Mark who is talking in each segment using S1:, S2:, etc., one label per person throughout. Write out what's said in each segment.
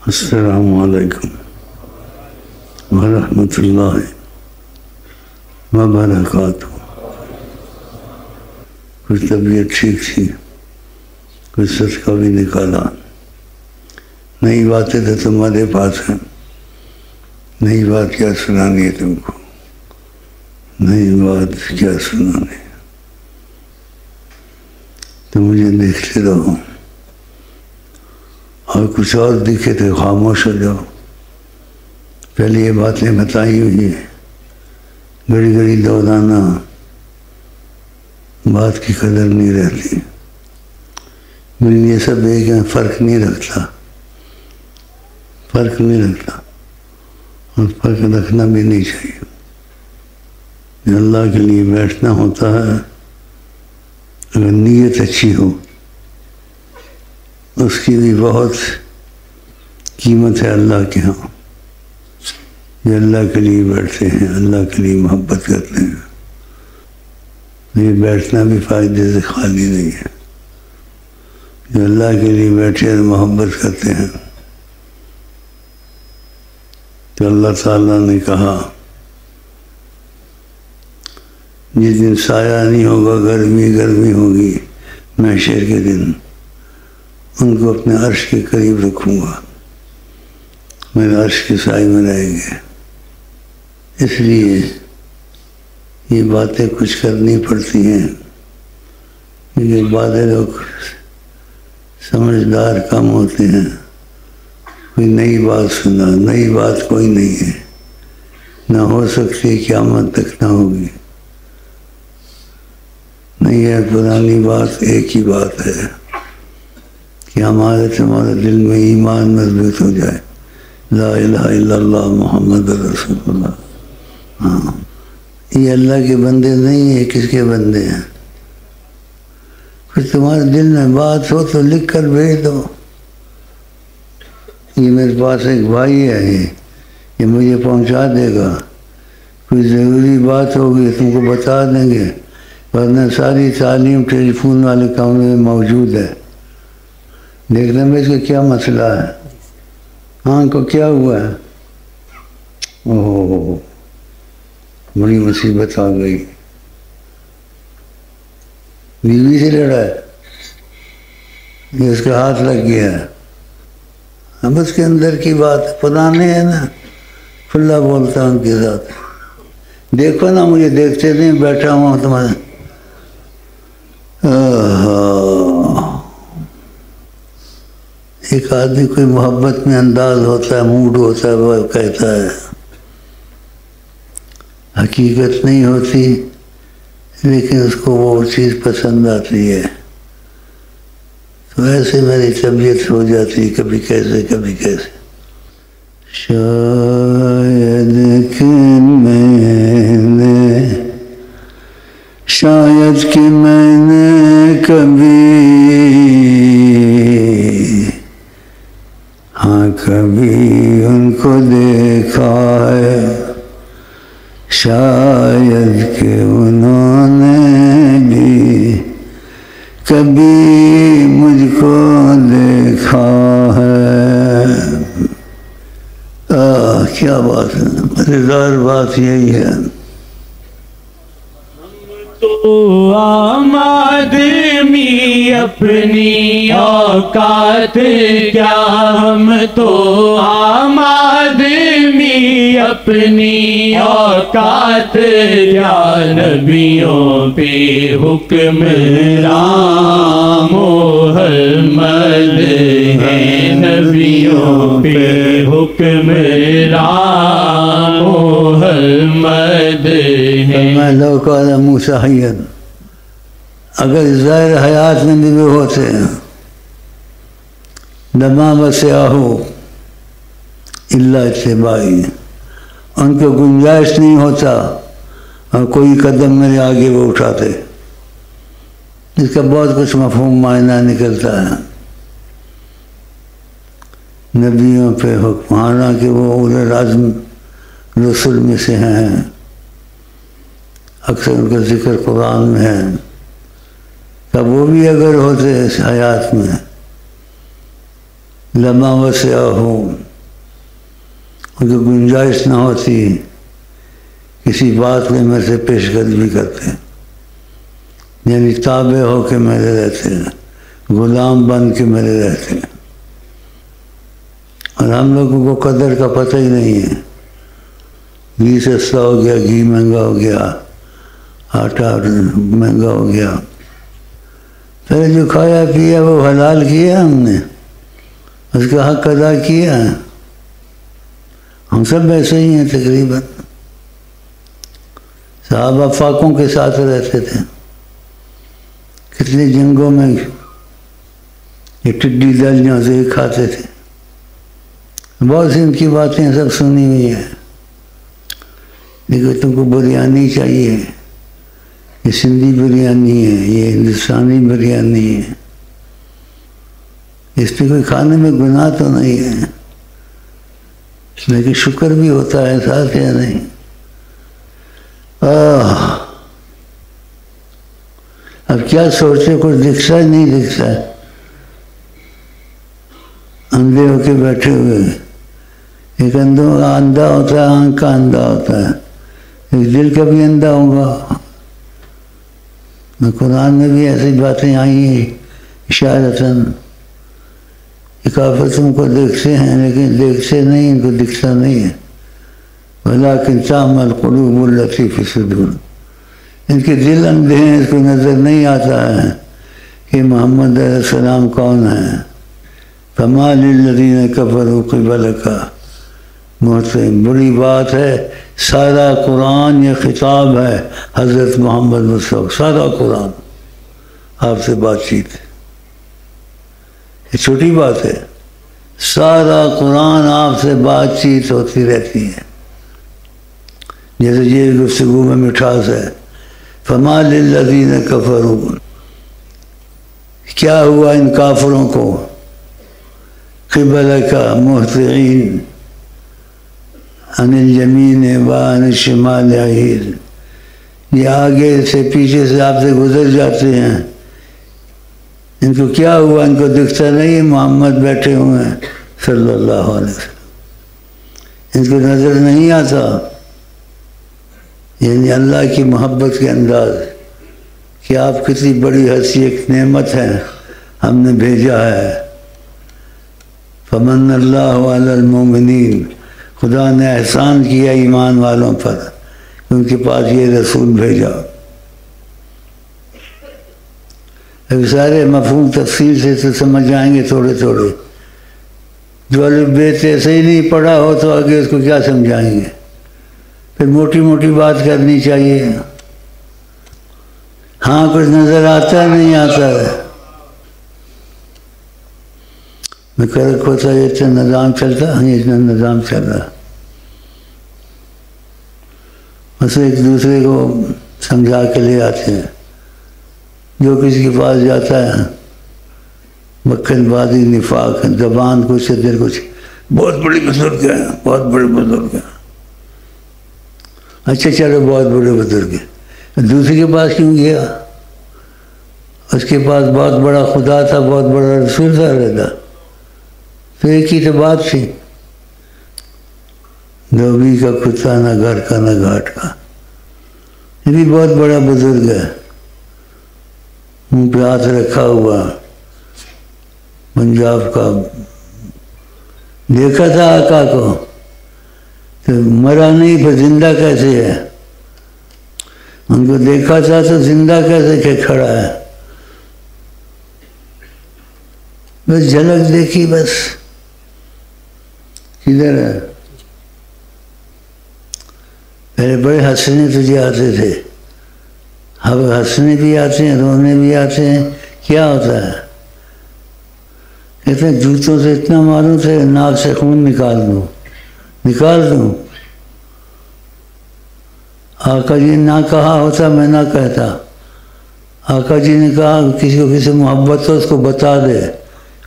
S1: السلام علیکم ورحمۃ اللہ وبرکاتہ۔ کچھ طبیعت ٹھیک تھی، کچھ صدقہ بھی نکالا۔ نئی باتیں تو تمہارے پاس ہیں، نئی بات کیا سنانی ہے تم کو، نئی بات کیا سنانی؟ تو مجھے دیکھتے رہو، اور کچھ اور دکھے تو خاموش ہو جاؤ۔ پہلے یہ باتیں بتائی ہوئی ہیں، گھڑی گھڑی دوہرانا، بات کی قدر نہیں رہتی۔ لیکن یہ سب ایک ہے، فرق نہیں رکھتا، فرق نہیں رکھتا، اور فرق رکھنا بھی نہیں چاہیے۔ اللہ کے لیے بیٹھنا ہوتا ہے، اگر نیت اچھی ہو اس کی بھی بہت قیمت ہے اللہ کے ہاں۔ یہ اللہ کے لیے بیٹھتے ہیں، اللہ کے لیے محبت کرتے ہیں، یہ بیٹھنا بھی فائدے سے خالی نہیں ہے۔ جو اللہ کے لیے بیٹھے اور محبت کرتے ہیں تو اللہ تعالیٰ نے کہا جس دن سایہ نہیں ہوگا، گرمی گرمی ہوگی، محشر کے دن ان کو اپنے عرش کے قریب رکھوں گا، میرے عرش کے سائے میں رہیں گے۔ اس لیے یہ باتیں کچھ کرنی پڑتی ہیں، کیونکہ بعض لوگ سمجھدار کم ہوتے ہیں۔ کوئی نئی بات سنا، نئی بات کوئی نہیں ہے، نہ ہو سکتی، قیامت تک نہ ہوگی۔ نہیں ہے، پرانی بات ایک ہی بات ہے کہ ہمارے تمہارے دل میں ایمان مضبوط ہو جائے، لا الہ الا اللہ محمد رسول اللہ۔ ہاں، یہ اللہ کے بندے نہیں ہیں، کس کے بندے ہیں؟ پھر تمہارے دل میں بات ہو تو لکھ کر بھیج دو۔ یہ میرے پاس ایک بھائی ہے، یہ مجھے پہنچا دے گا۔ کوئی ضروری بات ہوگی تم کو بتا دیں گے، ورنہ ساری تعلیم ٹیلی فون والے کمرے میں موجود ہے۔ دیکھنے میں اس کا کیا مسئلہ ہے، ہاں کو کیا ہوا ہے؟ اوہ بڑی مصیبت آ گئی، بیوی سے لڑا ہے، یہ اس کا ہاتھ لگ گیا ہے۔ اب اس کے اندر کی بات پرانے ہے نا، کھلا بولتا ہوں ان کے ساتھ۔ دیکھو نا، مجھے دیکھتے نہیں، بیٹھا ہوں تمہارے۔ ایک آدمی کوئی محبت میں انداز ہوتا ہے، موڈ ہوتا ہے، وہ کہتا ہے، حقیقت نہیں ہوتی لیکن اس کو وہ چیز پسند آتی ہے۔ تو ایسے میری طبیعت ہو جاتی، کبھی کیسے کبھی کیسے۔ شاید کہ میں نے کبھی، ہاں کبھی ان کو دیکھا ہے، شاید کہ انہوں نے بھی کبھی مجھ کو دیکھا ہے۔ کیا بات ہے، مزیدار بات یہی ہے۔
S2: تو عام آدمی اپنی اوقات کیا، ہم تو عام آدمی اپنی اوقات کیا، نبیوں پہ حکمران محمد ہے، نبیوں پہ حکمران محمد ہے۔
S1: میں لو قال موسیٰ حیّا، اگر ظاہر حیات میں بھی وہ ہوتے ہیں، لما وسعہ الا اتباعی، ان کو گنجائش نہیں ہوتا اور کوئی قدم میرے آگے وہ اٹھاتے۔ اس کا بہت کچھ مفہوم معنی نکلتا ہے۔ نبیوں پہ حکم، حالانکہ وہ اولو العزم رسول میں سے ہیں، اکثر ان کا ذکر قرآن میں ہے۔ تب وہ بھی اگر ہوتے اس حیات میں لما وسع ہو، ان کو گنجائش نہ ہوتی کسی بات میں میرے سے پیش قدمی کرتے، یعنی تابع ہو کے میرے رہتے، غلام بن کے میرے رہتے، اور ہم لوگوں کو قدر کا پتہ ہی نہیں ہے۔ گھی سستا ہو گیا، گھی مہنگا ہو گیا، آٹا مہنگا ہو گیا، پھر جو کھایا پیا وہ حلال کیا ہم نے، اس کا حق ادا کیا۔ ہم سب ایسے ہی ہیں تقریباً۔ صحابہ فاقوں کے ساتھ رہتے تھے، کتنی جنگوں میں یہ ٹڈی دل یہاں سے کھاتے تھے۔ بہت سی ان کی باتیں سب سنی ہوئی ہیں، لیکن تم کو بریانی چاہیے، یہ سندھی بریانی ہے، یہ ہندوستانی بریانی ہے، اس پہ کوئی کھانے میں گناہ تو نہیں ہے، لیکن شکر بھی ہوتا ہے ساتھ یا نہیں۔ اب کیا سوچتے، کچھ دکھتا ہے نہیں دکھتا ہے، اندھے ہو کے بیٹھے ہوئے، ایک اندھوں کا اندھا ہوتا ہے، آنکھ کا اندھا ہوتا ہے، ایک دل کا بھی اندھا ہوگا۔ قرآن میں بھی ایسی باتیں آئی ہیں اشارتاً، کافر تم کو دیکھتے ہیں لیکن دیکھتے نہیں، ان کو دکھتا نہیں ہے۔ وَلَٰكِن تَعْمَى الْقُلُوبُ الَّتِي فِي الصُّدُورِ، ان کے دل اندھے ہیں، اس کو نظر نہیں آتا ہے کہ محمد علیہ السلام کون ہے۔ فَمَا لِلَّذِينَ كَفَرُوا قِبَلَكَ مُهْطِعِينَ، بڑی بات ہے، سارا قرآن یہ خطاب ہے حضرت محمد مصطفیٰ، سارا قرآن آپ سے بات چیت، یہ چھوٹی بات ہے، سارا قرآن آپ سے بات چیت ہوتی رہتی ہے، جیسے یہ گفتگو میں مٹھاس ہے۔ فَمَا لِلَّذِينَ كَفَرُوا، کیا ہوا ان کافروں کو، قِبَلَكَ مُهْطِعِينَ عَنِ الْيَمِينِ وَعَنِ الشِّمَالِ عِينَ، یہ آگے سے پیچھے سے آپ سے گزر جاتے ہیں، ان کو کیا ہوا، ان کو دکھتا نہیں محمد بیٹھے ہوئے ہیں صلی اللہ علیہ وسلم، ان کو نظر نہیں آتا۔ یعنی اللہ کی محبت کے انداز کہ آپ کتنی بڑی حیثیت نعمت ہے، ہم نے بھیجا ہے۔ فمن اللہ علی المؤمنین، خدا نے احسان کیا ایمان والوں پر، ان کے پاس یہ رسول بھیجا۔ اب سارے مفہوم تفصیل سے تو سمجھ جائیں گے تھوڑے تھوڑے، جو الف ب ایسے ہی نہیں پڑھا ہو تو آگے اس کو کیا سمجھائیں گے، پھر موٹی موٹی بات کرنی چاہیے۔ ہاں کچھ نظر آتا ہے نہیں آتا ہے، میں کرک ہوتا ہے اتنا نظام چلتا، اتنا نظام چل رہا، بس ایک دوسرے کو سمجھا کے لے آتے ہیں۔ جو کسی کے پاس جاتا ہے مکھن بازی نفاق، زبان کچھ دل کچھ، بہت بڑی بزرگ ہے، بہت بڑے بزرگ ہیں، اچھا چلو بہت بڑے بزرگ ہیں، دوسرے کے پاس کیوں گیا، اس کے پاس بہت بڑا خدا تھا، بہت بڑا رسول تھا رہتا، تو ایک ہی تو بات تھی، دھوبی کا کتا نہ گھر کا نہ گھاٹ کا، یہ بھی بہت بڑا بزرگ ہے، منہ پہ ہاتھ رکھا ہوا، پنجاب کا، دیکھا تھا آقا کو تو مرا نہیں، پھر زندہ کیسے ہے، ان کو دیکھا تھا تو زندہ کیسے کہ کھڑا ہے، بس جھلک دیکھی، بس کدھر ہے، پہلے بڑے ہنسنے تجھے آتے تھے، اب ہنسنے بھی آتے ہیں، رونے بھی آتے ہیں، کیا ہوتا ہے، کہتے ہیں جوتوں سے اتنا ماروں تھے ناک سے خون نکال دوں، آقا جی نے نہ کہا ہوتا میں نہ کہتا، آقا جی نے کہا کسی کو کسی محبت ہو اس کو بتا دے،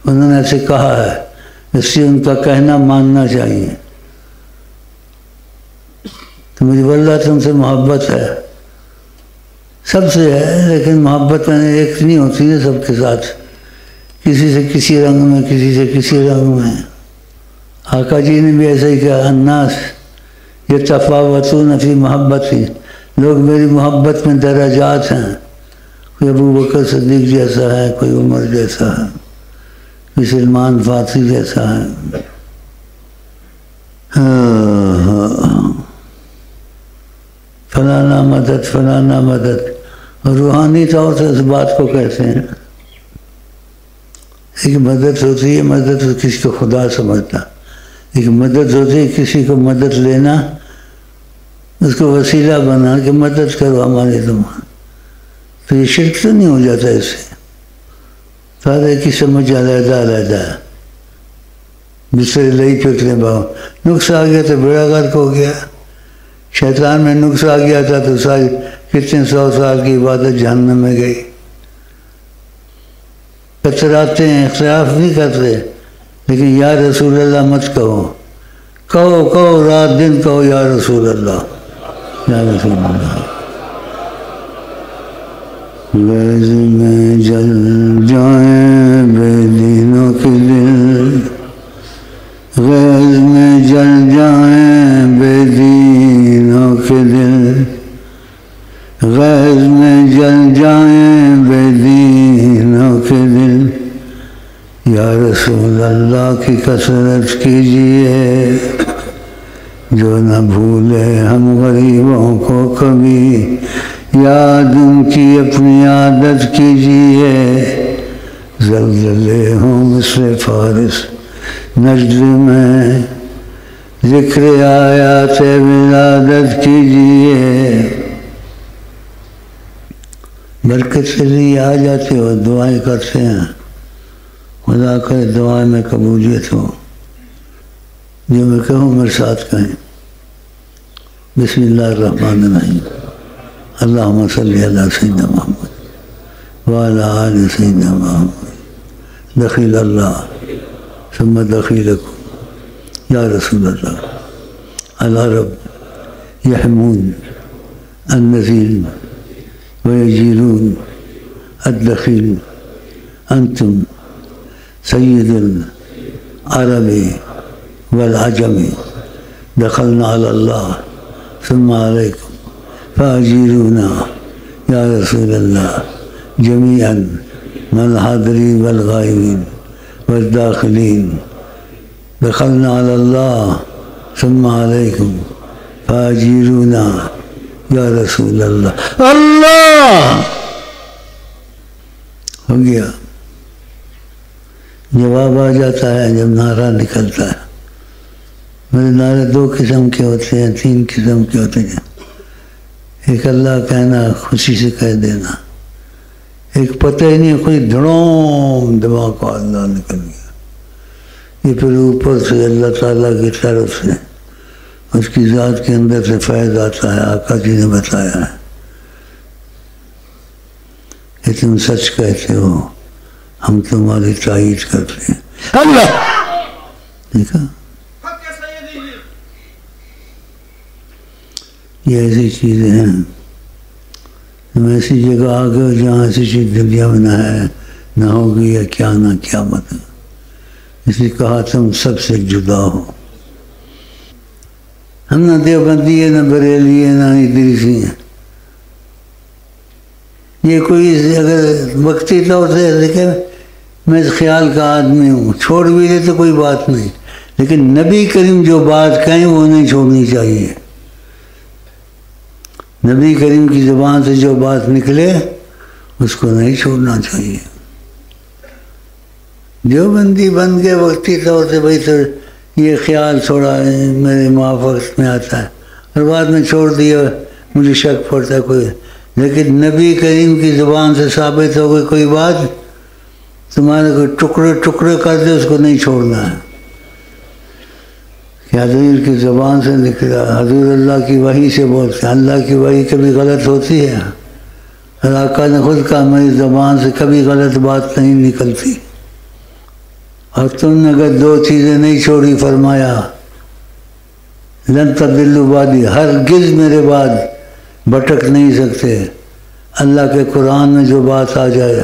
S1: انہوں نے ایسے کہا ہے، اس لیے ان کا کہنا ماننا چاہیے، تو مجھے واللہ تم سے محبت ہے، سب سے ہے، لیکن محبت میں ایک نہیں ہوتی ہے سب کے ساتھ، کسی سے کسی رنگ میں، کسی سے کسی رنگ میں۔ آقا جی نے بھی ایسا ہی کہا، الناس یتفاوتون فی محبتی، لوگ میری محبت میں درجات ہیں، کوئی ابو بکر صدیق جیسا ہے، کوئی عمر جیسا ہے، کوئی سلمان فارسی جیسا ہے۔ فلانا مدد، فلانا مدد، اور روحانی طور سے اس بات کو کہتے ہیں۔ ایک مدد ہوتی ہے، مدد کسی کو خدا سمجھنا، ایک مدد ہوتی ہے کسی کو مدد لینا، اس کو وسیلہ بنا کہ مدد کرو ہماری تمہاری، تو یہ شرک تو نہیں ہو جاتا اس سے؟ سارے کی سمجھ علیحدہ علیحدہ ہے، بستر لئی پھرتے باؤ، نقص آ گیا تو بیڑا غرق ہو گیا۔ شیطان میں نقص آ گیا تھا تو ساری کتنے 100 سال کی عبادت جہنم میں گئی۔ کتراتے ہیں، اختلاف نہیں کرتے، لیکن یا رسول اللہ مت کہو، کہو رات دن کہو یا رسول اللہ، یا رسول اللہ۔ غیظ میں جل جائیں بے دینوں کے دل، غیظ میں جل جائیں بے دینوں کے دل، غیظ میں جل جائیں بے دینوں کے دل، یا رسول اللہ کی کثرت کیجیے، جو نہ بھولے ہم غریبوں کو کبھی، یاد ان کی اپنی عادت کیجیے، زلزلے ہوں مثل فارس نجد میں، ذکر آیات ولادت کیجیے۔ برکت سے لیے آ جاتے ہو، دعائیں کرتے ہیں، خدا کرے دعائیں میں قبولیت ہو۔ جو میں کہوں میرے ساتھ کہیں، بسم اللہ الرحمن الرحیم، اللہم صلی علی سیدنا محمد وعلی آل سیدنا محمد، دخیل اللہ ثم دخیلکم یا رسول اللہ، العرب یحمون النزیل ویجیلون الدخیل، انتم سید العرب والعجم، دخلنا علی اللہ ثم علیکم فاجیرونا یا رسول اللہ، جمیعا من الحاضرین والغائبین والداخلین، دخلنا علی اللہ ثم علیکم فاجیرونا یا رسول اللہ۔ اللہ ہو گیا، جواب آ جاتا ہے جب نعرہ نکلتا ہے۔ میرے نعرے 2 قسم کے ہوتے ہیں، 3 قسم کے ہوتے ہیں۔ ایک اللہ کہنا، خوشی سے کہہ دینا، ایک پتہ ہی نہیں، کوئی دھڑوم دماغ کو اللہ نکل گیا، یہ پھر اوپر سے اللہ تعالیٰ کی طرف سے اس کی ذات کے اندر سے فیض آتا ہے۔ آقا جی نے بتایا ہے کہ تم سچ کہتے ہو، ہم تمہاری تائید کرتے ہیں۔ اللہ دیکھا، یہ ایسی چیزیں ہیں، تم ایسی جگہ آ گئے جہاں ایسی چیز دنیا میں نہ ہے، نہ ہوگی یا کیا نہ قیامت ہے۔ اس لیے کہا تم سب سے جدا ہو۔ ہم نہ دیوبندی ہے، نہ بریلی ہے، نہ ادریسی ہیں۔ یہ کوئی اگر وقتی طور سے لیکن میں اس خیال کا آدمی ہوں، چھوڑ بھی دے تو کوئی بات نہیں، لیکن نبی کریم جو بات کہیں وہ نہیں چھوڑنی چاہیے۔ نبی کریم کی زبان سے جو بات نکلے اس کو نہیں چھوڑنا چاہیے۔ دیوبندی بن گئے وقتی طور سے، بھائی تو یہ خیال تھوڑا میرے موافقت میں آتا ہے، اور بعد میں چھوڑ دیا، مجھے شک پڑتا ہے کوئی، لیکن نبی کریم کی زبان سے ثابت ہو گئی کوئی بات، تمہارے کوئی ٹکڑے ٹکڑے کر دے اس کو نہیں چھوڑنا ہے۔ کہ حضور کی زبان سے نکلا، حضور اللہ کی وحی سے بولتے ہیں، اللہ کی وحی کبھی غلط ہوتی ہے، اور آقا نے خود کہا میری زبان سے کبھی غلط بات نہیں نکلتی، اور تم نے اگر 2 چیزیں نہیں چھوڑی، فرمایا لن تضلوا بعدی، ہرگز میرے بعد بھٹک نہیں سکتے۔ اللہ کے قرآن میں جو بات آ جائے،